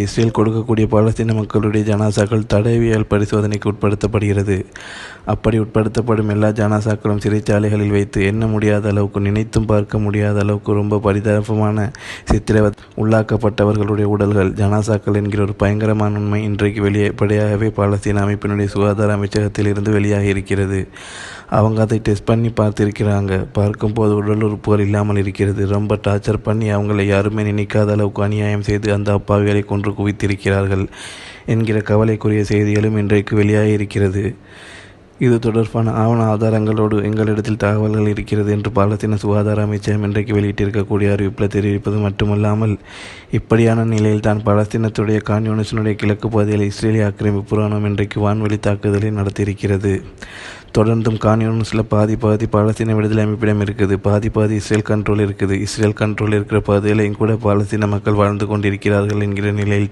Israel கொடுக்கக்கூடிய பாலஸ்தீன மக்களுடைய ஜனாசாக்கள் தடயவியல் பரிசோதனைக்கு உட்படுத்தப்படுகிறது. அப்படி உட்படுத்தப்படும் எல்லா ஜனாசாக்களும் சிறைச்சாலைகளில் வைத்து எண்ண முடியாத அளவுக்கு, நினைத்தும் பார்க்க முடியாத அளவுக்கு ரொம்ப பரிதாபமான உள்ளாக்கப்பட்டவர்களுடைய உடல்கள் ஜனாசாக்கள் என்கிற ஒரு பயங்கரமான உண்மை இன்றைக்கு வெளிப்படையாகவே பாலஸ்தீன அமைப்பினுடைய சுகாதார அமைச்சகத்தில் இருந்து வெளியாகி இருக்கிறது. அவங்க அதை டெஸ்ட் பண்ணி பார்த்துருக்கிறாங்க. பார்க்கும்போது உடல் உறுப்புகள் இல்லாமல் இருக்கிறது. ரொம்ப டார்ச்சர் பண்ணி அவங்களை யாருமே நினைக்காத அளவுக்கு அநியாயம் செய்து அந்த அப்பாவிகளை கொன்று குவித்திருக்கிறார்கள் என்கிற கவலைக்குரிய செய்திகளும் இன்றைக்கு வெளியாகி இருக்கிறது. இது தொடர்பான ஆவண ஆதாரங்களோடு எங்களிடத்தில் தகவல்கள் இருக்கிறது என்று பாலஸ்தீன சுகாதார அமைச்சகம் இன்றைக்கு வெளியிட்டிருக்கக்கூடிய அறிவிப்பில் தெரிவிப்பது மட்டுமல்லாமல், இப்படியான நிலையில் தான் பாலஸ்தீனத்துடைய கான் யூனிஸினுடைய கிழக்கு பகுதியில் இஸ்ரேலிய ஆக்கிரமிப்பு இராணுவம் இன்றைக்கு வான்வெளி தாக்குதலை நடத்தியிருக்கிறது. தொடர்ந்தும் கான் யூனிஸில் பாதி பாலஸ்தீன விடுதலை அமைப்பிடம் இருக்குது, பாதி இஸ்ரேல் கண்ட்ரோல் இருக்குது. இஸ்ரேல் கண்ட்ரோல் இருக்கிற பகுதியிலையும் கூட பாலஸ்தீன மக்கள் வாழ்ந்து கொண்டிருக்கிறார்கள் என்கிற நிலையில்